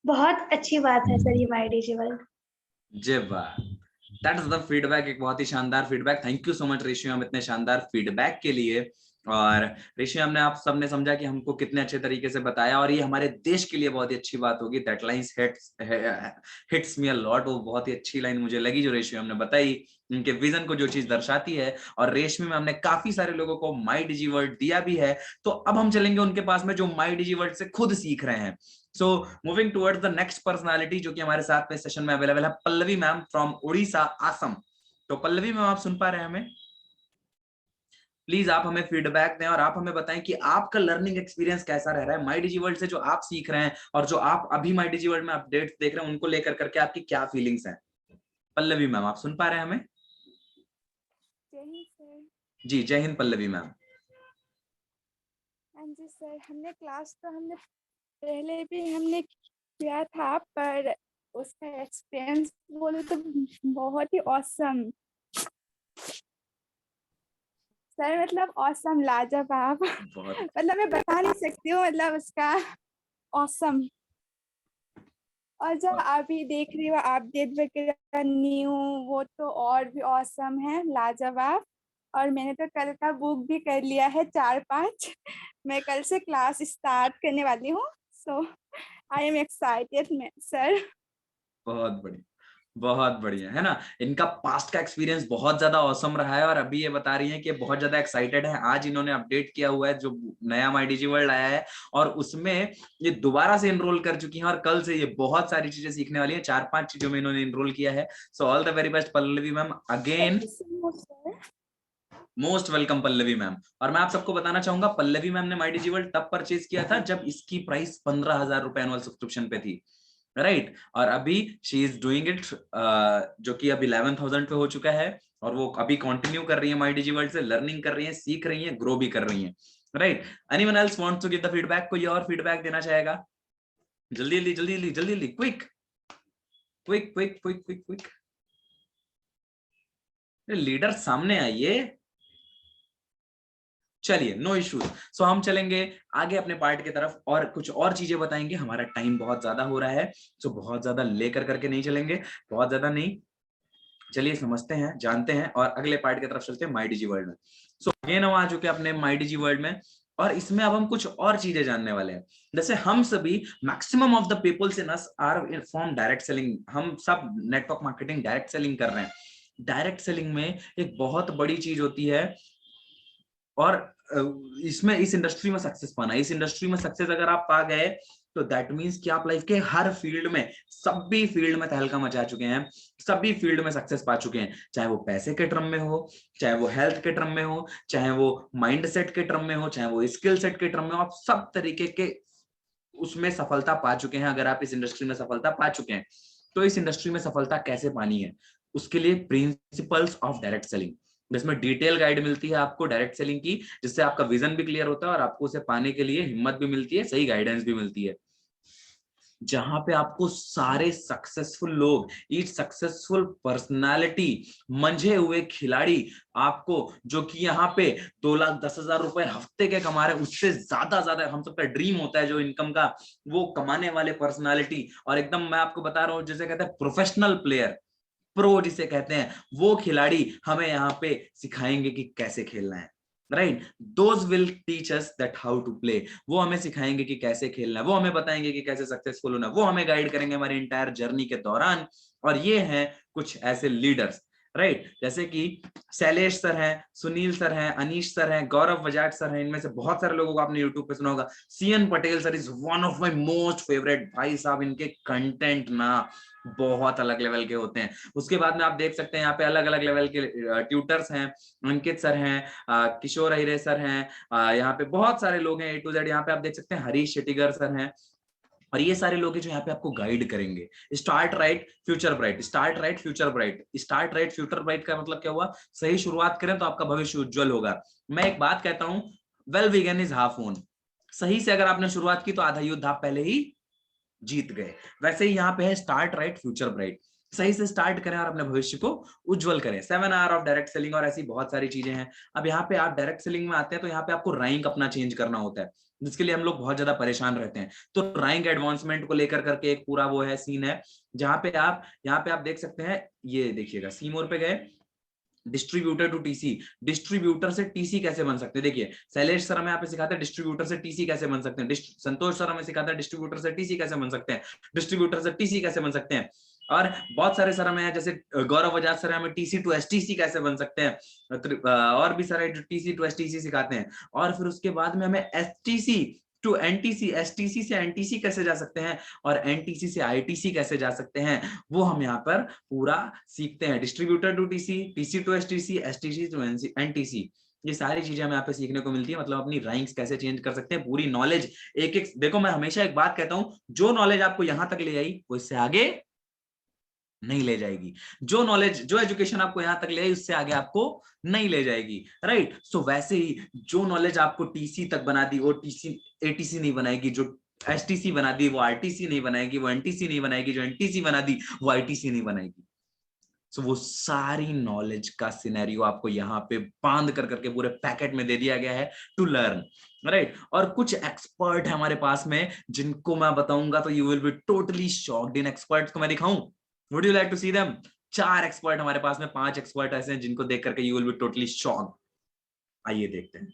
Speaker 6: बहुत अच्छी बात है सर ये माय डिजी वर्ल्ड।
Speaker 1: जय वाह, दैट इज द फीडबैक, एक बहुत ही शानदार feedback. Thank you so much ratio ma'am इतने शानदार फीडबैक के लिए। और रेशियो मैम ने, आप सबने समझा कि हमको कितने अच्छे तरीके से बताया, और ये हमारे देश के लिए बहुत ही अच्छी बात होगी। That lines hits me a lot. वो बहुत ही अच्छी लाइन मुझे लगी जो रेशियो मैम ने बताई, उनके विजन को जो चीज दर्शाती है। और रेशमी मैम ने काफी सारे लोगों को माय डिजी वर्ल्ड दिया भी है। तो अब हम चलेंगे उनके पास में जो माय डिजी वर्ल्ड से खुद सीख रहे हैं। So moving towards the next personality जो कि हमारे साथ में सेशन में अवेलेबल है, पल्लवी मैम फ्रॉम उड़ीसा, असम। तो पल्लवी मैम, आप सुन पा रहे हैं हमें? प्लीज आप हमें फीडबैक दें और आप हमें बताएं कि आपका लर्निंग एक्सपीरियंस कैसा रह रहा है माय डिजी वर्ल्ड से, जो आप सीख रहे हैं और जो आप अभी माय डिजी वर्ल्ड में अपडेट्स देख रहे हैं, उनको लेकर करके आपकी क्या फीलिंग्स हैं। पल्लवी मैम, आप सुन पा रहे हैं हमें?
Speaker 7: जय हिंद सर।
Speaker 1: जी जय हिंद पल्लवी मैम।
Speaker 7: हाँ जी सर, हमने क्लास तो हमने पहले भी हमने किया था, पर उसका एक्सपीरियंस बोले तो बहुत ही ऑसम सर, मतलब ऑसम, लाजवाब। मतलब मैं बता नहीं सकती हूँ, मतलब उसका ऑसम। और जो अभी देख रही हो अपडेट वगैरह न्यू, वो तो और भी ऑसम है, लाजवाब। और मैंने तो कल का बुक भी कर लिया है 4-5। मैं कल से क्लास स्टार्ट करने वाली हूँ। सो आई एम एक्साइटेड सर।
Speaker 1: बहुत बढ़िया, बहुत बढ़िया, है ना? इनका पास्ट का एक्सपीरियंस बहुत ज्यादा ऑसम रहा है और अभी ये बता रही हैं कि बहुत ज्यादा एक्साइटेड है। आज इन्होंने अपडेट किया हुआ है, जो नया माय डिजी वर्ल्ड आया है, और उसमें ये दोबारा से एनरोल कर चुकी हैं और कल से ये बहुत सारी चीजें सीखने वाली हैं। 4-5 चीजों में इन्होंने एनरोल किया है। So all the very best Pallavi ma'am, again most welcome Pallavi ma'am. और मैं आप सबको बताना चाहूंगा, पल्लवी मैम ने माय डिजी वर्ल्ड तब परचेज किया था जब इसकी प्राइस 15,000 रुपए एनुअल सब्सक्रिप्शन पे थी, राइट? और अभी शी इज डूइंग इट, जो कि अब 11,000 पे हो चुका है, और वो अभी कंटिन्यू कर रही है माय डिजी वर्ल्ड से, लर्निंग कर रही है, सीख रही है, ग्रो भी कर रही है, right? Anyone else wants to give the feedback? कोई और फीडबैक देना चाहेगा? जल्दी जल्दी जल्दी जल्दी जल्दी जल्दी, quick quick quick quick quick quick. Leader सामने आइए। चलिए, नो इश्यूज। सो हम चलेंगे आगे अपने पार्ट की तरफ और कुछ और चीजें बताएंगे। हमारा टाइम बहुत ज्यादा हो रहा है, सो बहुत ज्यादा लेकर करके नहीं चलेंगे, बहुत ज्यादा नहीं। चलिए समझते हैं, जानते हैं और अगले पार्ट की तरफ चलते हैं माय डिजी वर्ल्ड में। सो अगेन हम आ चुके हैं अपने माय डिजी वर्ल्ड में, और इसमें अब हम कुछ और चीजें जानने वाले हैं। जैसे हम सभी, maximum of the peoples in us are from direct selling. हम सब नेटवर्क मार्केटिंग, डायरेक्ट सेलिंग कर रहे हैं, डायरेक्ट सेलिंग में एक बहुत बड़ी चीज होती है, और इसमें इस इंडस्ट्री में सक्सेस पाना, इस इंडस्ट्री में सक्सेस अगर आप पा गए तो दैट मीन्स कि आप लाइफ के हर फील्ड में, सभी फील्ड में तहलका मचा चुके हैं, सभी फील्ड में सक्सेस पा चुके हैं, चाहे वो पैसे के टर्म में हो, चाहे वो हेल्थ के टर्म में हो, चाहे वो माइंड सेट के टर्म में हो, चाहे वो स्किल सेट के टर्म में हो, आप सब तरीके के उसमें सफलता पा चुके हैं। अगर आप इस इंडस्ट्री में सफलता पा चुके हैं तो इस इंडस्ट्री में सफलता कैसे पानी है, उसके लिए प्रिंसिपल्स ऑफ डायरेक्ट सेलिंग, जिसमें डिटेल गाइड मिलती है आपको डायरेक्ट सेलिंग की, जिससे आपका विजन भी क्लियर होता है और आपको उसे पाने के लिए हिम्मत भी मिलती है, सही गाइडेंस भी मिलती है, जहां पे आपको सारे सक्सेसफुल लोग, ईच सक्सेसफुल पर्सनालिटी, मंझे हुए खिलाड़ी आपको, जो कि यहाँ पे 2,10,000 रुपए हफ्ते के कमा रहे, उससे ज्यादा हम सबका ड्रीम होता है जो इनकम का, वो कमाने वाले पर्सनालिटी, और एकदम मैं आपको बता रहा हूँ जिसे कहते हैं प्रोफेशनल प्लेयर, प्रो जिसे कहते हैं, वो खिलाड़ी हमें यहाँ पे सिखाएंगे कि कैसे खेलना है, right. Those will teach us that how to play, वो हमें सिखाएंगे कि कैसे खेलना है, वो हमें बताएंगे कि कैसे सक्सेसफुल होना है, वो हमें गाइड करेंगे हमारी इंटायर जर्नी के दौरान। और ये हैं कुछ ऐसे लीडर्स, राइट, जैसे कि शैलेश सर हैं, सुनील सर हैं, अनीश सर हैं, गौरव बजाज सर हैं, इनमें से बहुत सारे लोगों को आपने यूट्यूब पे सुना होगा। CN Patel sir is one of my most favourite, भाई साहब इनके कंटेंट ना बहुत अलग लेवल के होते हैं। उसके बाद में आप देख सकते हैं यहाँ पे अलग अलग लेवल के ट्यूटर्स हैं, अंकित सर हैं, किशोर अहिरे सर हैं, यहाँ पे बहुत सारे लोग हैं, A to Z। यहाँ पे आप देख सकते हैं हरीश शेट्टीगर सर हैं, और ये सारे लोग हैं जो यहाँ पे आपको गाइड करेंगे। Start right future bright, start right future bright, start right future bright का मतलब क्या हुआ, सही शुरुआत करें तो आपका भविष्य उज्जवल होगा। मैं एक बात कहता हूं, well begun is half won, सही से अगर आपने शुरुआत की तो आधा युद्ध आप पहले ही जीत गए। वैसे ही यहाँ पे है स्टार्ट राइट फ्यूचर ब्राइट, सही से स्टार्ट करें और अपने भविष्य को उज्जवल करें। 7 आवर ऑफ डायरेक्ट सेलिंग और ऐसी बहुत सारी चीजें हैं। अब यहाँ पे आप डायरेक्ट सेलिंग में आते हैं तो यहाँ पे आपको रैंक अपना चेंज करना होता है, जिसके लिए हम लोग बहुत ज्यादा परेशान रहते हैं। तो रैंक एडवांसमेंट को लेकर करके एक पूरा वो है सीन है, जहां पे आप यहाँ पे आप देख सकते हैं, ये देखिएगा सी मोर पे गए, डिस्ट्रीब्यूटर टू टीसी, डिस्ट्रीब्यूटर से टीसी कैसे बन सकते हैं। देखिए शैलेश सर हमें यहाँ पे सिखाते हैं डिस्ट्रीब्यूटर से टीसी कैसे बन सकते हैं, संतोष सर हमें सिखाते हैं डिस्ट्रीब्यूटर से टीसी कैसे बन सकते हैं, डिस्ट्रीब्यूटर से टीसी कैसे बन सकते हैं, और बहुत सारे सर हमें जैसे गौरव बजाज सर हमें टीसी टू एसटीसी कैसे बन सकते हैं, और भी सारे टीसी टू एसटीसी सिखाते हैं। और फिर उसके बाद में हमें एसटीसी टू एनटीसी, एसटीसी से एनटीसी कैसे जा सकते हैं, और एनटीसी से आईटीसी कैसे जा सकते हैं, वो हम यहाँ पर पूरा सीखते हैं। Distributor to TC, TC to STC, STC to NTC, ये सारी चीजें हमें यहाँ पे सीखने को मिलती है। मतलब अपनी रैंक्स कैसे चेंज कर सकते हैं, पूरी नॉलेज एक एक। देखो मैं हमेशा एक बात कहता हूं, जो नॉलेज आपको यहां तक ले आई वो इससे आगे नहीं ले जाएगी, जो नॉलेज जो एजुकेशन आपको यहां तक ले आई उससे आगे आपको नहीं ले जाएगी, राइट। सो वैसे ही जो नॉलेज आपको टीसी तक बना दी वो टीसी एटीसी नहीं बनाएगी, जो एसटीसी बना दी वो आरटीसी नहीं बनाएगी, वो एनटीसी नहीं बनाएगी, जो एनटीसी बना दी वो आईटीसी नहीं बनाएगी। सो वो सारी नॉलेज का सिनेरियो आपको यहाँ पे बांध कर करके पूरे पैकेट में दे दिया गया है टू लर्न, राइट। और कुछ एक्सपर्ट है हमारे पास में जिनको मैं बताऊंगा तो you will be totally shocked. इन एक्सपर्ट्स को मैं दिखाऊं, would you like to see them? 4 expert हमारे पास में, 5 एक्सपर्ट ऐसे हैं जिनको देख करके you will be totally shocked. आइए देखते हैं।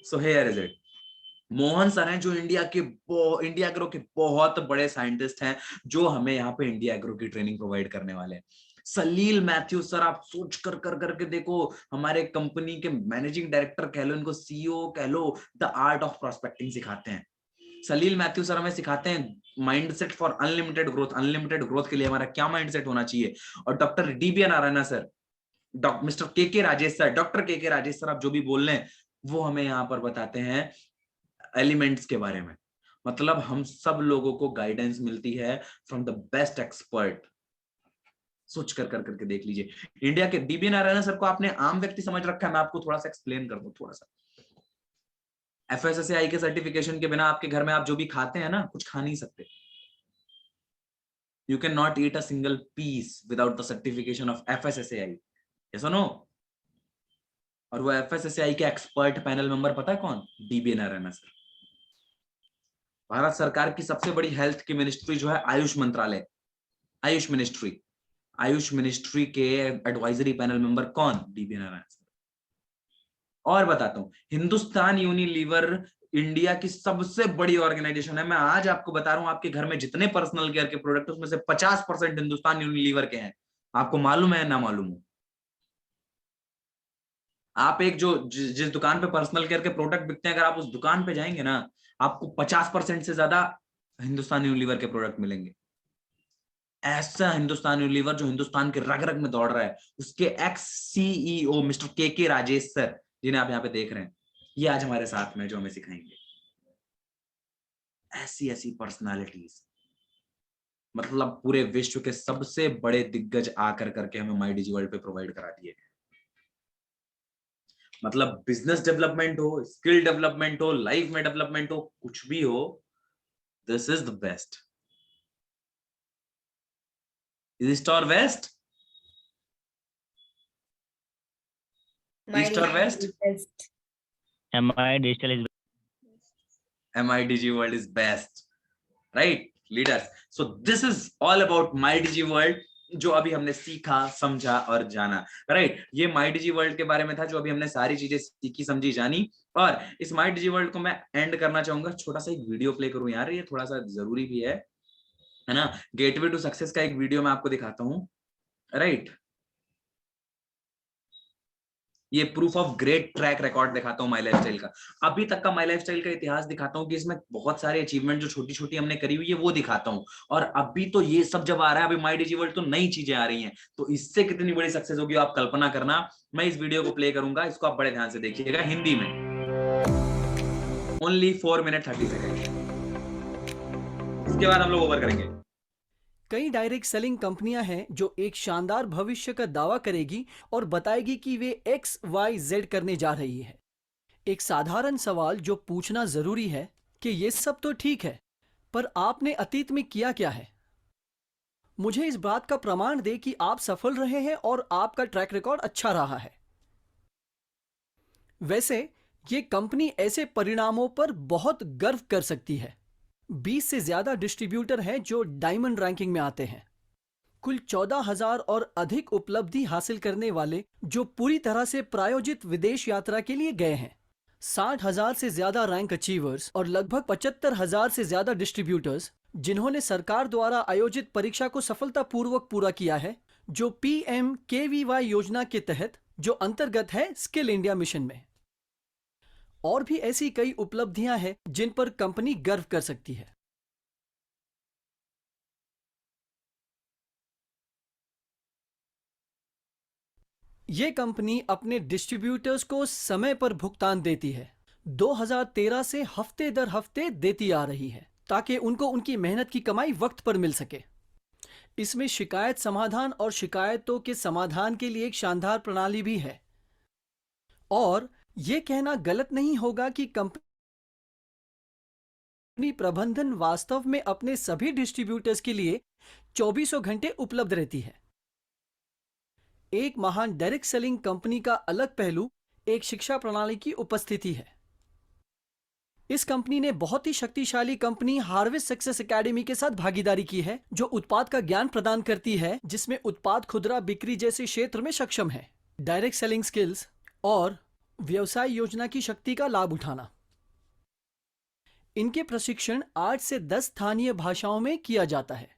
Speaker 1: So here is it. Mohan sir हैं जो इंडिया एग्रो के बहुत बड़े साइंटिस्ट हैं, जो हमें यहाँ पे इंडिया एग्रो की ट्रेनिंग प्रोवाइड करने वाले हैं। सलील मैथ्यू सर, आप सोच कर करके देखो, हमारे कंपनी के मैनेजिंग डायरेक्टर कह लो, इनको सीईओ कह लो, द आर्ट ऑफ प्रोस्पेक्टिंग सिखाते हैं। सलील मैथ्यू सर हमें सिखाते हैं mindset for unlimited growth, unlimited growth के लिए हमारा क्या माइंडसेट होना चाहिए। और doctor dB Narayan sir, mister के राजेश सर, डॉक्टर के राजेश सर, आप जो भी बोल रहे हैं वो हमें यहाँ पर बताते हैं एलिमेंट्स के बारे में। मतलब हम सब लोगों को गाइडेंस मिलती है फ्रॉम द बेस्ट एक्सपर्ट। सोच कर करके देख लीजिए। इंडिया के डीबी नारायण सर को आपने आम व्यक्ति समझ रखा है, मैं आपको थोड़ा सा एक्सप्लेन कर दूं थोड़ा सा। FSSAI के सर्टिफिकेशन के बिना आपके घर में आप जो भी खाते हैं ना, कुछ खा नहीं सकते। You cannot eat a single piece without the certification of FSSAI. Yes or no? और वो FSSAI के एक्सपर्ट पैनल मेंबर पता है कौन? DB Narayan sir. भारत सरकार की सबसे बड़ी हेल्थ की मिनिस्ट्री जो है आयुष मंत्रालय, आयुष मिनिस्ट्री, आयुष मिनिस्ट्री के एडवाइजरी पैनल मेंबर कौन? DB Narayan sir. और बताता हूं, हिंदुस्तान यूनिलीवर इंडिया की सबसे बड़ी ऑर्गेनाइजेशन है। मैं आज आपको बता रहा हूं, आपके घर में जितने पर्सनल केयर के प्रोडक्ट उसमें से 50% हिंदुस्तान यूनिलीवर के हैं। आपको मालूम है ना मालूम हो? आप एक जो जिस दुकान पे पर्सनल केयर के प्रोडक्ट बिकते हैं, अगर आप उस दुकान पे जाएंगे ना, आपको 50% से ज्यादा हिंदुस्तान यूनिलीवर के प्रोडक्ट मिलेंगे। ऐसा हिंदुस्तान यूनिलीवर जो हिंदुस्तान के रग रग में दौड़ रहा है, उसके एक्स सीईओ मिस्टर के राजेश सर, जिन्हें आप यहाँ पे देख रहे हैं, ये आज हमारे साथ में जो हमें सिखाएंगे। ऐसी ऐसी पर्सनालिटीज, मतलब पूरे विश्व के सबसे बड़े दिग्गज आकर करके हमें माई डिजी वर्ल्ड पे प्रोवाइड करा दिए गए। मतलब बिजनेस डेवलपमेंट हो, स्किल डेवलपमेंट हो, लाइफ में डेवलपमेंट हो, कुछ भी हो, this is the best. East और वेस्ट, ईस्ट और waste,
Speaker 8: MI Digital is
Speaker 1: MIDG World is best, right leaders? So this is all about MyDG World, जो अभी हमने सीखा, समझा और जाना, राइट? ये MyDG World के बारे में था, जो अभी हमने सारी चीजें सीखी, समझी, जानी। और इस MyDG World को मैं एंड करना चाहूंगा, छोटा सा एक वीडियो प्ले करूं यार, ये थोड़ा सा जरूरी भी है ना। गेटवे टू सक्सेस का एक वीडियो मैं आपको दिखाता हूं, राइट? ये proof of great track record दिखाता हूँ माई लाइफस्टाइल का, अभी तक का माई लाइफस्टाइल का इतिहास दिखाता हूँ कि इसमें बहुत सारे अचीवमेंट जो छोटी छोटी हमने करी हुई है वो दिखाता हूँ। और अभी तो ये सब जब आ रहा है, अभी माई डिजी वर्ल्ड तो नई चीजें आ रही हैं, तो इससे कितनी बड़ी सक्सेस होगी आप कल्पना करना। मैं इस वीडियो को प्ले करूंगा, इसको आप बड़े ध्यान से देखिएगा, हिंदी में, ओनली 4 मिनट 30 सेकेंड। इसके बाद हम लोग ओवर करेंगे।
Speaker 9: कई डायरेक्ट सेलिंग कंपनियां हैं जो एक शानदार भविष्य का दावा करेगी और बताएगी कि वे XYZ करने जा रही है। एक साधारण सवाल जो पूछना जरूरी है कि ये सब तो ठीक है, पर आपने अतीत में किया क्या है? मुझे इस बात का प्रमाण दे कि आप सफल रहे हैं और आपका ट्रैक रिकॉर्ड अच्छा रहा है। वैसे ये कंपनी ऐसे परिणामों पर बहुत गर्व कर सकती है। 20 से ज्यादा डिस्ट्रीब्यूटर हैं जो डायमंड रैंकिंग में आते हैं। कुल 14,000 और अधिक उपलब्धि हासिल करने वाले जो पूरी तरह से प्रायोजित विदेश यात्रा के लिए गए हैं। 60,000 से ज्यादा रैंक अचीवर्स और लगभग 75,000 से ज्यादा डिस्ट्रीब्यूटर्स जिन्होंने सरकार द्वारा आयोजित परीक्षा को सफलतापूर्वक पूरा किया है, जो PMKVY योजना के तहत, जो अंतर्गत है स्किल इंडिया मिशन में। और भी ऐसी कई उपलब्धियां हैं जिन पर कंपनी गर्व कर सकती है। यह कंपनी अपने डिस्ट्रीब्यूटर्स को समय पर भुगतान देती है। 2013 से हफ्ते दर हफ्ते देती आ रही है ताकि उनको उनकी मेहनत की कमाई वक्त पर मिल सके। इसमें शिकायत समाधान और शिकायतों के समाधान के लिए एक शानदार प्रणाली भी है। और यह कहना गलत नहीं होगा कि कंपनी प्रबंधन वास्तव में अपने सभी डिस्ट्रीब्यूटर्स के लिए 24 घंटे उपलब्ध रहती है। एक महान डायरेक्ट सेलिंग कंपनी का अलग पहलू एक शिक्षा प्रणाली की उपस्थिति है। इस कंपनी ने बहुत ही शक्तिशाली कंपनी हार्वेस्ट सक्सेस एकेडमी के साथ भागीदारी की है, जो उत्पाद का ज्ञान प्रदान करती है, जिसमें उत्पाद खुदरा बिक्री जैसे क्षेत्र में सक्षम है। डायरेक्ट सेलिंग स्किल्स और व्यवसाय योजना की शक्ति का लाभ उठाना। इनके प्रशिक्षण 8 से 10 स्थानीय भाषाओं में किया जाता है।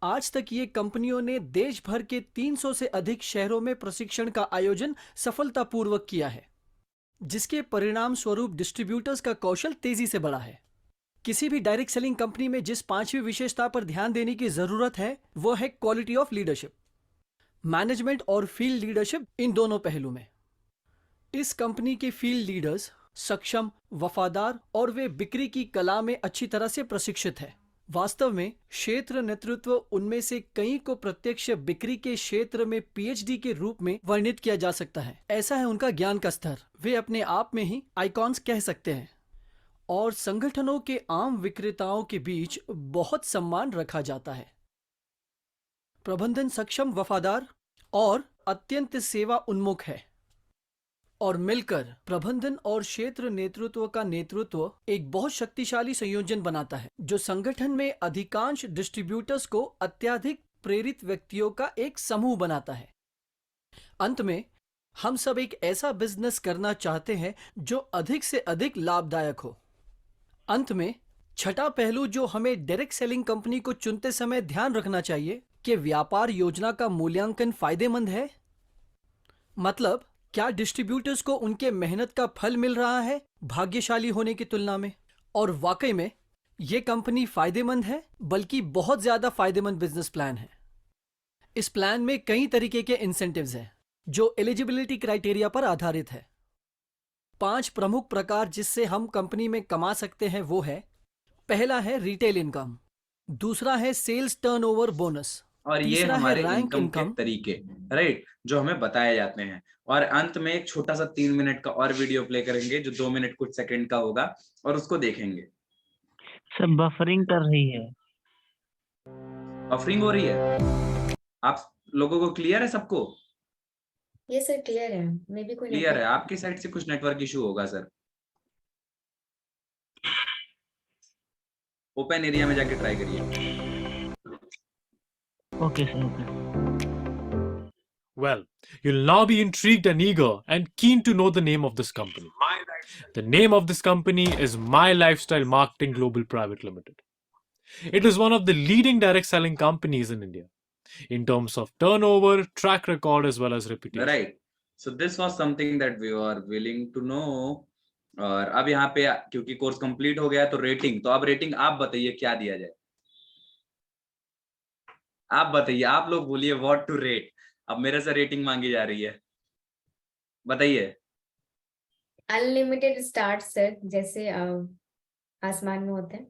Speaker 9: आज तक ये कंपनियों ने देश भर के 300 से अधिक शहरों में प्रशिक्षण का आयोजन सफलतापूर्वक किया है, जिसके परिणाम स्वरूप डिस्ट्रीब्यूटर्स का कौशल तेजी से बढ़ा है। किसी भी डायरेक्ट सेलिंग कंपनी में जिस 5वीं विशेषता पर ध्यान देने की जरूरत है, वो है क्वालिटी ऑफ लीडरशिप। मैनेजमेंट और फील्ड लीडरशिप, इन दोनों पहलू में इस कंपनी के फील्ड लीडर्स सक्षम, वफादार और वे बिक्री की कला में अच्छी तरह से प्रशिक्षित है। वास्तव में क्षेत्र नेतृत्व उनमें से कई को प्रत्यक्ष बिक्री के क्षेत्र में PhD के रूप में वर्णित किया जा सकता है। ऐसा है उनका ज्ञान का स्तर। वे अपने आप में ही आइकॉन्स कह सकते हैं और संगठनों के आम विक्रेताओं के बीच बहुत सम्मान रखा जाता है। प्रबंधन सक्षम, वफादार और अत्यंत सेवा उन्मुख है, और मिलकर प्रबंधन और क्षेत्र नेतृत्व का नेतृत्व एक बहुत शक्तिशाली संयोजन बनाता है, जो संगठन में अधिकांश डिस्ट्रीब्यूटर्स को अत्यधिक प्रेरित व्यक्तियों का एक समूह बनाता है। अंत में हम सब एक ऐसा बिजनेस करना चाहते हैं जो अधिक से अधिक लाभदायक हो। अंत में छठा पहलू जो हमें डायरेक्ट सेलिंग कंपनी को चुनते समय ध्यान रखना चाहिए कि व्यापार योजना का मूल्यांकन फायदेमंद है। मतलब क्या डिस्ट्रीब्यूटर्स को उनके मेहनत का फल मिल रहा है भाग्यशाली होने की तुलना में? और वाकई में ये कंपनी फायदेमंद है, बल्कि बहुत ज्यादा फायदेमंद बिजनेस प्लान है। इस प्लान में कई तरीके के इंसेंटिव्स हैं जो एलिजिबिलिटी क्राइटेरिया पर आधारित है। 5 प्रमुख प्रकार जिससे हम कंपनी में कमा सकते हैं वो है, पहला है रिटेल इनकम, दूसरा है सेल्स टर्नओवर बोनस,
Speaker 1: और ये
Speaker 9: तीसरा है
Speaker 1: हमारे
Speaker 9: रैंक
Speaker 1: इनकम के
Speaker 9: इनकम।
Speaker 1: तरीके, राइट, जो हमें बताए जाते हैं। और अंत में एक छोटा सा 3 मिनट का और वीडियो प्ले करेंगे जो 2 मिनट कुछ सेकंड का होगा और उसको देखेंगे।
Speaker 8: सर बफरिंग कर रही है।
Speaker 1: बफरिंग हो रही है? आप लोगों को क्लियर है सबको?
Speaker 10: ये सर क्लियर है, मे बी कोई
Speaker 1: क्लियर है? आपकी साइड से कुछ नेटवर्क इशू होगा सर। ओपन एरिया में जाके ट्राई करिए।
Speaker 8: Okay sir, okay.
Speaker 11: Well, you'll now be intrigued and eager and keen to know the name of this company. The name of this company is My Lifestyle Marketing Global Private Limited. It is one of the leading direct selling companies in India in terms of turnover, track record, as well as reputation.
Speaker 1: Right. So this was something that we were willing to know. और अब यहाँ पे क्योंकि course complete हो गया तो rating, तो अब रेटिंग आप बताइए क्या दिया जाए। आप बताइए, आप लोग बोलिए व्हाट टू रेट। अब मेरे से रेटिंग मांगी जा रही है, बताइए।
Speaker 10: अनलिमिटेड स्टार्ट सर, जैसे आसमान में होते हैं।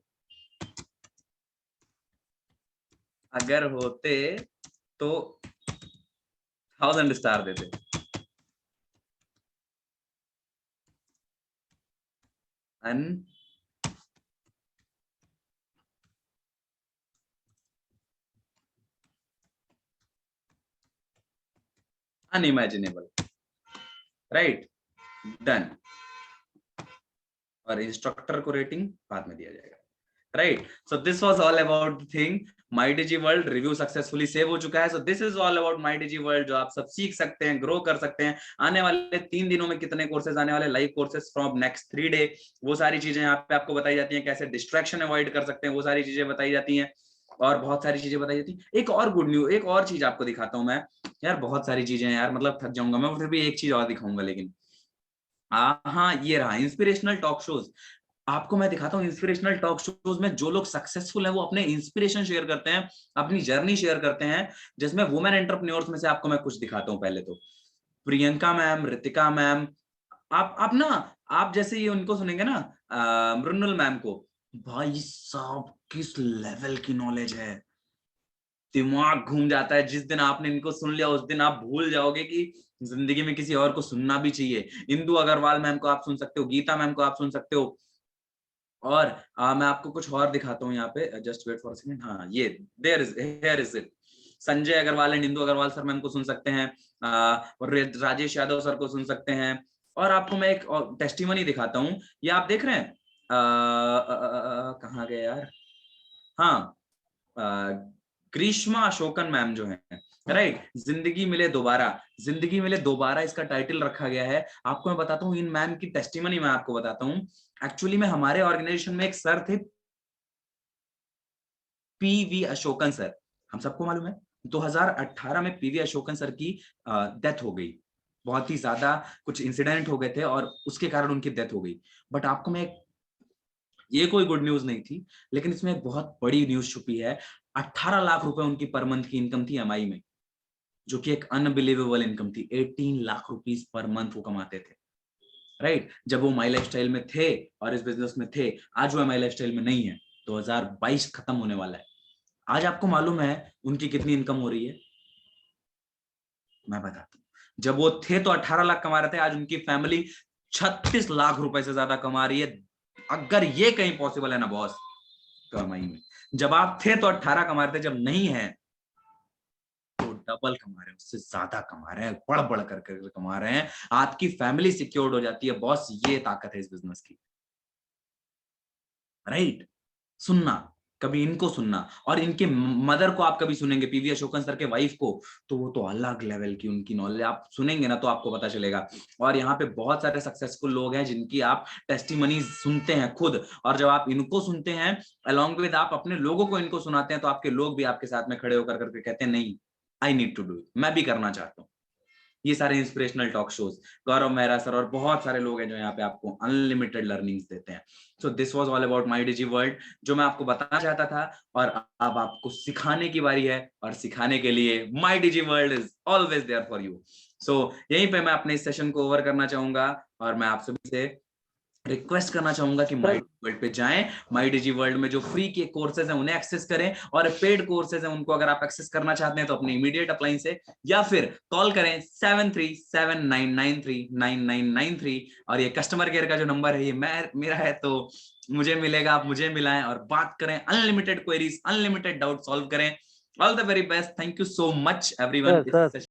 Speaker 1: अगर होते तो 1000 स्टार देते। Unimaginable, right, done. और इंस्ट्रक्टर को रेटिंग बाद में दिया जाएगा, right. So this was all about the thing. My digi World review successfully save हो चुका है। So this is all about My digi World, जो आप सब सीख सकते हैं, ग्रो कर सकते हैं। आने वाले 3 दिनों में कितने कोर्सेज आने वाले, live courses from next 3 day, वो सारी चीजें यहाँ पे आपको बताई जाती हैं। कैसे डिस्ट्रैक्शन अवॉइड कर सकते हैं, वो सारी चीजें बताई जाती हैं, और बहुत सारी चीजें बताई जाती हैं। एक और गुड न्यूज, एक और चीज आपको दिखाता हूँ मैं। यार बहुत सारी चीजें हैं यार, मतलब थक जाऊंगा मैं, फिर भी एक चीज और दिखाऊंगा। लेकिन हाँ, ये रहा इंस्पिरेशनल टॉक शोज। आपको मैं दिखाता हूँ इंस्पिरेशनल टॉक शोज में जो लोग सक्सेसफुल हैं वो अपने इंस्पिरेशन शेयर करते हैं, अपनी जर्नी शेयर करते हैं, जिसमें वुमेन एंटरप्रेन्योर्स में से आपको मैं कुछ दिखाता हूँ। पहले तो प्रियंका मैम, रितिका मैम, आप ना, आप जैसे ये उनको सुनेंगे ना, मृणुल मैम को, भाई साहब किस लेवल की नॉलेज है, दिमाग घूम जाता है। जिस दिन आपने इनको सुन लिया उस दिन आप भूल जाओगे कि जिंदगी में किसी और को सुनना भी चाहिए। इंदु अग्रवाल मैम को आप सुन सकते हो, गीता मैम को आप सुन सकते हो। और मैं आपको कुछ और दिखाता हूँ यहाँ पे, जस्ट वेट फॉर सेकंड। हाँ, ये here is it. Sanjay Agarwal and Indu Agarwal sir ma'am को सुन सकते हैं, और राजेश यादव सर को सुन सकते हैं। और आपको मैं एक टेस्टिमनी दिखाता हूँ, ये आप देख रहे हैं, कहाँ गए यार, हाँ, ग्रीष्मा अशोकन मैम जो है, राइट, जिंदगी मिले दोबारा, जिंदगी मिले दोबारा इसका टाइटल रखा गया है। आपको मैं बताता हूँ इन मैम की टेस्टिमनी, मैं आपको बताता हूँ। एक्चुअली में हमारे ऑर्गेनाइजेशन में एक सर थे, पीवी अशोकन सर, हम सबको मालूम है 2018 में पीवी अशोकन सर की डेथ हो गई। बहुत ही ज्यादा कुछ इंसिडेंट हो गए थे और उसके कारण उनकी डेथ हो गई। बट आपको मैं, ये कोई गुड न्यूज नहीं थी, लेकिन इसमें एक बहुत बड़ी न्यूज छुपी है। 18 लाख रुपए उनकी पर मंथ की इनकम थी एमआई में, जो कि एक अनबिलीवेबल इनकम थी। 18 लाख रुपीस पर मंथ वो कमाते थे, राइट, जब वो माई लाइफस्टाइल में थे और इस बिजनेस में थे। आज वो माई लाइफस्टाइल में नहीं है, 2022 खत्म होने वाला है। आज आपको मालूम है उनकी कितनी इनकम हो रही है? मैं बताता हूँ। जब वो थे तो 18 लाख कमा रहे थे, आज उनकी फैमिली 36 लाख रुपए से ज्यादा कमा रही है। अगर ये कहीं पॉसिबल है ना बॉस, कमाई में, जब आप थे तो 18 कमा रहे थे, जब नहीं है तो डबल कमा रहे हैं, उससे ज्यादा कमा रहे हैं, बढ़ बढ़ कर कमा रहे हैं। आपकी फैमिली सिक्योर्ड हो जाती है बॉस, ये ताकत है इस बिजनेस की, राइट। सुनना, कभी इनको सुनना, और इनके मदर को आप कभी सुनेंगे, पीवी अशोकन सर के वाइफ को, तो वो तो अलग लेवल की उनकी नॉलेज, आप सुनेंगे ना तो आपको पता चलेगा। और यहाँ पे बहुत सारे सक्सेसफुल लोग हैं जिनकी आप टेस्टिमनी सुनते हैं खुद, और जब आप इनको सुनते हैं अलॉन्ग विद आप अपने लोगों को इनको सुनाते हैं, तो आपके लोग भी आपके साथ में खड़े होकर करके कहते हैं नहीं, I need to do it, मैं भी करना चाहता हूँ। ये सारे inspirational talk shows, Gaurav Mehra sir और बहुत सारे लोग हैं जो यहाँ पे आपको अनलिमिटेड लर्निंग्स देते हैं। So this was all about My digi World, जो मैं आपको बताना चाहता था, और अब आपको सिखाने की बारी है, और सिखाने के लिए my digi world is always there for you. So यहीं पे मैं अपने इस सेशन को ओवर करना चाहूंगा, और मैं आप सभी से रिक्वेस्ट करना चाहूंगा कि माय वर्ल्ड पे जाएं। माय डिजी वर्ल्ड में जो फ्री के कोर्सेज हैं उन्हें एक्सेस करें, और पेड कोर्सेज हैं उनको अगर आप एक्सेस करना चाहते हैं तो अपने इमीडिएट अपलाइन से या फिर कॉल करें 7379939993, और ये कस्टमर केयर का जो नंबर है ये मेरा है, तो मुझे मिलेगा, आप मुझे मिलाएं और बात करें, unlimited queries, unlimited doubt solve करें। All the very best, thank you so much everyone.